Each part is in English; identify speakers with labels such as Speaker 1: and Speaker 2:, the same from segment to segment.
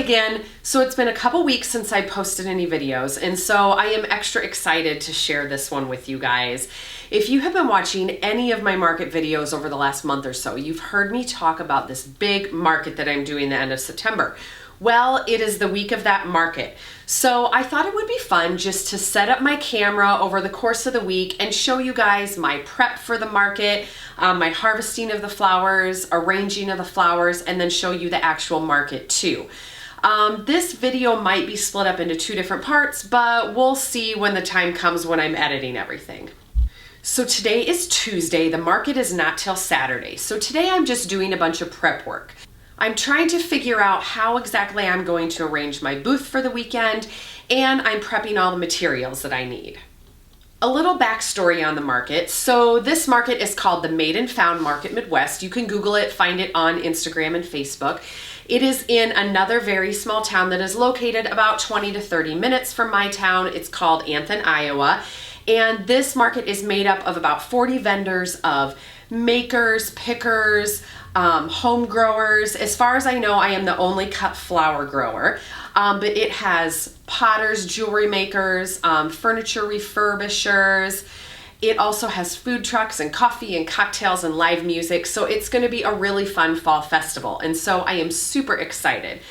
Speaker 1: again. So it's been a couple weeks since I posted any videos, and so I am extra excited to share this one with you guys. If you have been watching any of my market videos over the last month or so, you've heard me talk about this big market that I'm doing the end of September. Well, it is the week of that market. So I thought it would be fun just to set up my camera over the course of the week and show you guys my prep for the market, my harvesting of the flowers, arranging of the flowers, and then show you the actual market too. This video might be split up into 2 different parts, but we'll see when the time comes when I'm editing everything. So today is Tuesday, the market is not till Saturday. So today I'm just doing a bunch of prep work. I'm trying to figure out how exactly I'm going to arrange my booth for the weekend, and I'm prepping all the materials that I need. A little backstory on the market. So this market is called the Made and Found Market Midwest. You can Google it, find it on Instagram and Facebook. It is in another very small town that is located about 20 to 30 minutes from my town. It's called Anthon, Iowa. And this market is made up of about 40 vendors of makers, pickers, home growers. As far as I know, I am the only cut flower grower, but it has potters, jewelry makers, furniture refurbishers. It also has food trucks and coffee and cocktails and live music. So it's going to be a really fun fall festival. And so I am super excited.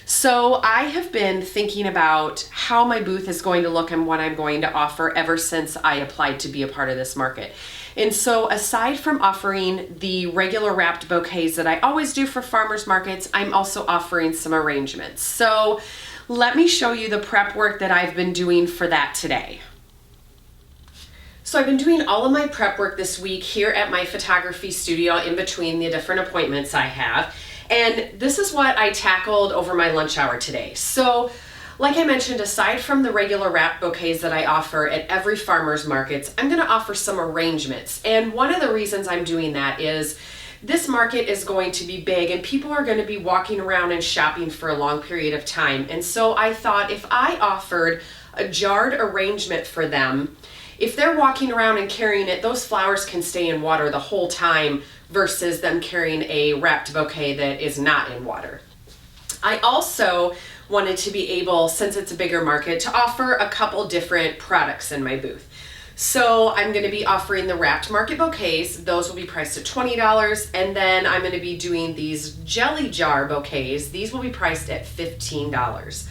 Speaker 1: So I have been thinking about how my booth is going to look and what I'm going to offer ever since I applied to be a part of this market. And so aside from offering the regular wrapped bouquets that I always do for farmers markets, I'm also offering some arrangements. So let me show you the prep work that I've been doing for that today. So I've been doing all of my prep work this week here at my photography studio in between the different appointments I have. And this is what I tackled over my lunch hour today. So like I mentioned, aside from the regular wrapped bouquets that I offer at every farmer's markets, I'm going to offer some arrangements. And one of the reasons I'm doing that is this market is going to be big and people are going to be walking around and shopping for a long period of time. And so I thought if I offered a jarred arrangement for them, if they're walking around and carrying it, those flowers can stay in water the whole time versus them carrying a wrapped bouquet that is not in water. I also wanted to be able, since it's a bigger market, to offer a couple different products in my booth. So I'm going to be offering the wrapped market bouquets. Those will be priced at $20. And then I'm going to be doing these jelly jar bouquets. These will be priced at $15.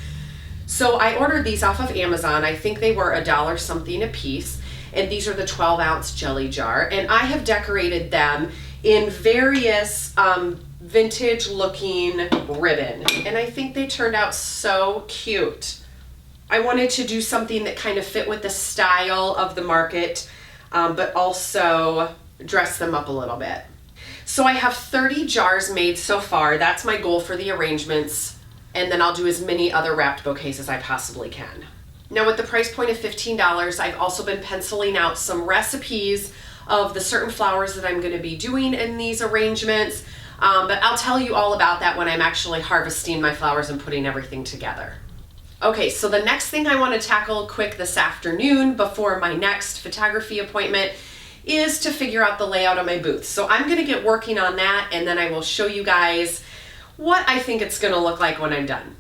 Speaker 1: So I ordered these off of Amazon. I think they were $1 something a piece. And these are the 12-ounce jelly jar. And I have decorated them in various vintage looking ribbon, and I think they turned out so cute. I wanted to do something that kind of fit with the style of the market, but also dress them up a little bit. So I have 30 jars made so far. That's my goal for the arrangements, and then I'll do as many other wrapped bouquets as I possibly can. Now with the price point of $15, I've also been penciling out some recipes of the certain flowers that I'm going to be doing in these arrangements. But I'll tell you all about that when I'm actually harvesting my flowers and putting everything together. Okay, so the next thing I want to tackle quick this afternoon before my next photography appointment is to figure out the layout of my booth. So I'm going to get working on that, and then I will show you guys what I think it's going to look like when I'm done.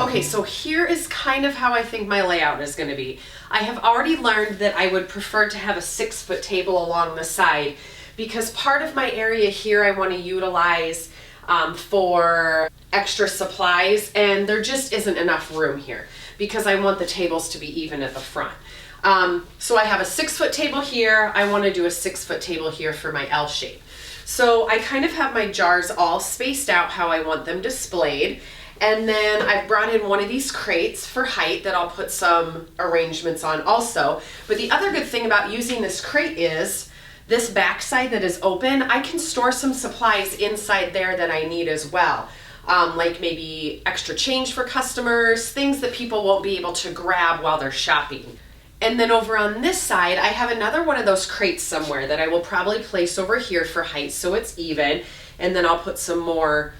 Speaker 1: Okay, so here is kind of how I think my layout is going to be. I have already learned that I would prefer to have a 6-foot table along the side because part of my area here I want to utilize for extra supplies, and there just isn't enough room here because I want the tables to be even at the front. So I have a 6-foot table here. I want to do a 6-foot table here for my L shape. So I kind of have my jars all spaced out how I want them displayed. And then I've brought in one of these crates for height that I'll put some arrangements on also. But the other good thing about using this crate is this back side that is open, I can store some supplies inside there that I need as well. like maybe extra change for customers, things that people won't be able to grab while they're shopping. And then over on this side, I have another one of those crates somewhere that I will probably place over here for height so it's even. And then I'll put some more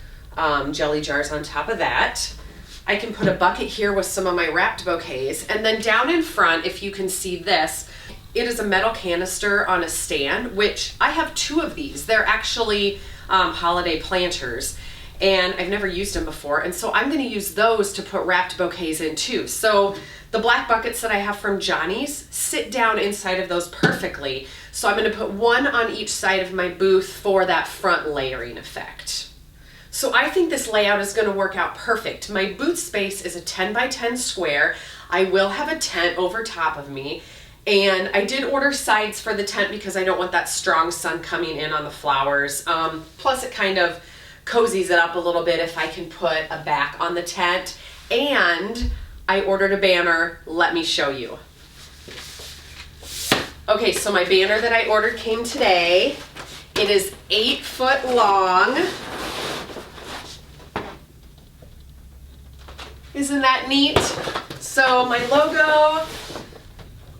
Speaker 1: jelly jars on top of that. I can put a bucket here with some of my wrapped bouquets. And then down in front, if you can see this, it is a metal canister on a stand, which I have 2 of these. They're actually holiday planters, and I've never used them before. And so I'm gonna use those to put wrapped bouquets in too. So the black buckets that I have from Johnny's sit down inside of those perfectly. So I'm gonna put one on each side of my booth for that front layering effect. So I think this layout is gonna work out perfect. My booth space is a 10 by 10 square. I will have a tent over top of me. And I did order sides for the tent because I don't want that strong sun coming in on the flowers. Plus it kind of cozies it up a little bit if I can put a back on the tent. And I ordered a banner. Let me show you. Okay, so my banner that I ordered came today. It is 8 foot long. Isn't that neat? So my logo,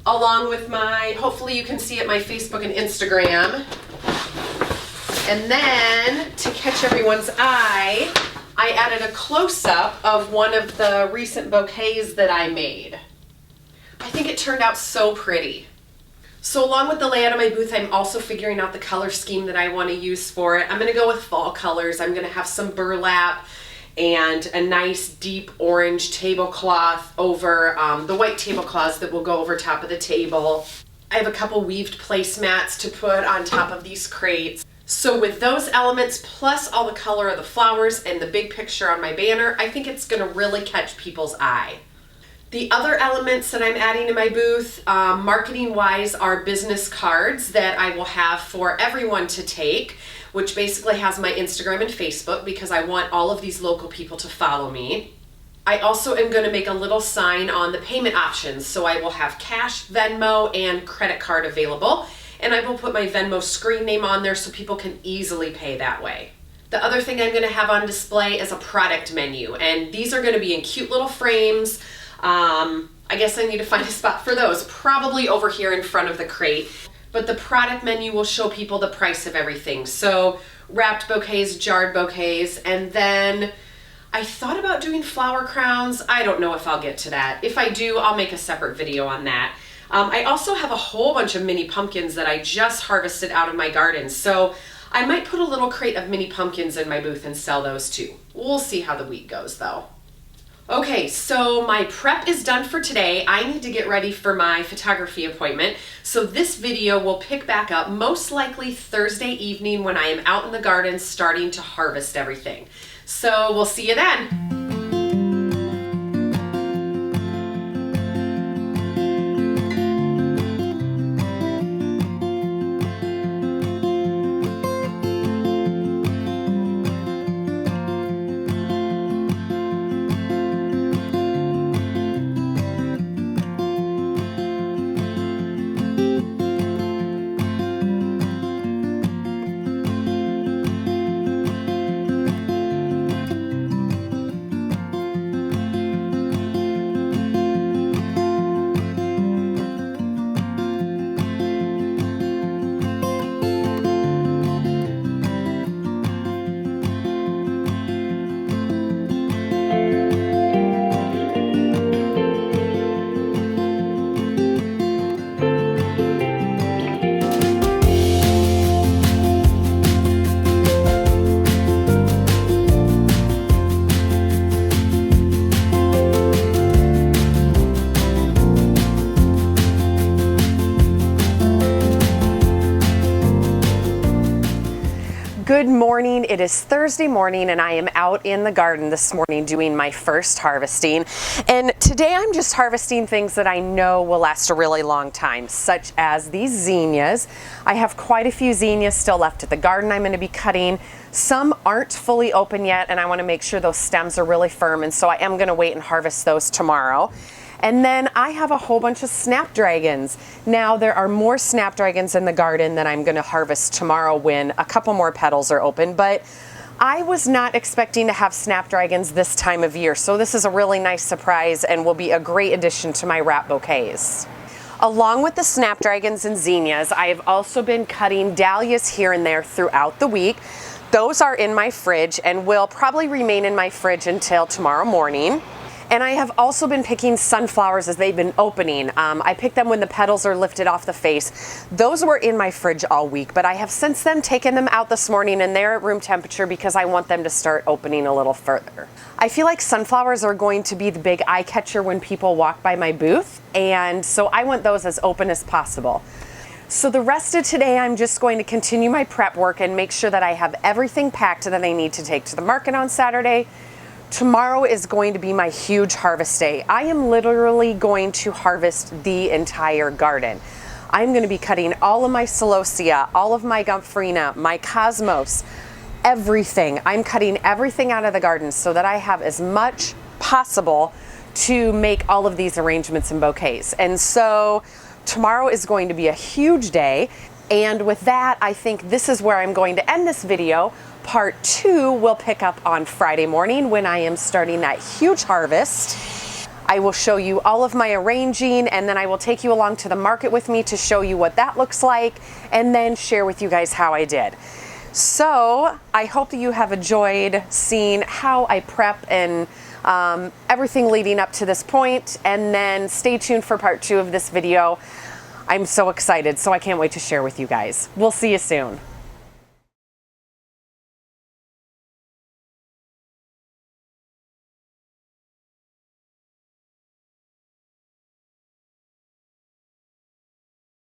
Speaker 1: along with my, hopefully you can see it, my Facebook and Instagram. And then to catch everyone's eye, I added a close-up of one of the recent bouquets that I made. I think it turned out so pretty. So along with the layout of my booth, I'm also figuring out the color scheme that I want to use for it. I'm going to go with fall colors. I'm going to have some burlap and a nice deep orange tablecloth over the white tablecloths that will go over top of the table. I have a couple weaved placemats to put on top of these crates. So with those elements plus all the color of the flowers and the big picture on my banner, I think it's going to really catch people's eye. The other elements that I'm adding to my booth, marketing wise, are business cards that I will have for everyone to take, which basically has my Instagram and Facebook because I want all of these local people to follow me. I also am going to make a little sign on the payment options, so I will have cash, Venmo, and credit card available, and I will put my Venmo screen name on there so people can easily pay that way. The other thing I'm going to have on display is a product menu, and these are going to be in cute little frames. I guess I need to find a spot for those, probably over here in front of the crate. But the product menu will show people the price of everything. So wrapped bouquets, jarred bouquets, and then I thought about doing flower crowns. I don't know if I'll get to that. If I do, I'll make a separate video on that. I also have a whole bunch of mini pumpkins that I just harvested out of my garden. So I might put a little crate of mini pumpkins in my booth and sell those too. We'll see how the week goes though. Okay, so my prep is done for today. I need to get ready for my photography appointment. So this video will pick back up most likely Thursday evening when I am out in the garden starting to harvest everything. So we'll see you then. Good morning. It is Thursday morning and I am out in the garden this morning doing my first harvesting. And today I'm just harvesting things that I know will last a really long time, such as these zinnias. I have quite a few zinnias still left at the garden I'm going to be cutting. Some aren't fully open yet and I want to make sure those stems are really firm, and so I am going to wait and harvest those tomorrow. And then I have a whole bunch of snapdragons. Now there are more snapdragons in the garden that I'm gonna harvest tomorrow when a couple more petals are open, but I was not expecting to have snapdragons this time of year, so this is a really nice surprise and will be a great addition to my wrap bouquets. Along with the snapdragons and zinnias, I have also been cutting dahlias here and there throughout the week. Those are in my fridge and will probably remain in my fridge until tomorrow morning. And I have also been picking sunflowers as they've been opening. I pick them when the petals are lifted off the face. Those were in my fridge all week, but I have since then taken them out this morning and they're at room temperature because I want them to start opening a little further. I feel like sunflowers are going to be the big eye catcher when people walk by my booth, and so I want those as open as possible. So the rest of today, I'm just going to continue my prep work and make sure that I have everything packed that I need to take to the market on Saturday. Tomorrow is going to be my huge harvest day. I am literally going to harvest the entire garden. I'm going to be cutting all of my celosia, all of my gomphrena, my cosmos, everything. I'm cutting everything out of the garden so that I have as much possible to make all of these arrangements and bouquets. And so tomorrow is going to be a huge day. And with that, I think this is where I'm going to end this video. Part 2 will pick up on Friday morning when I am starting that huge harvest. I will show you all of my arranging, and then I will take you along to the market with me to show you what that looks like, and then share with you guys how I did. So I hope that you have enjoyed seeing how I prep and everything leading up to this point, and then stay tuned for part 2 of this video. I'm so excited, so I can't wait to share with you guys. We'll see you soon.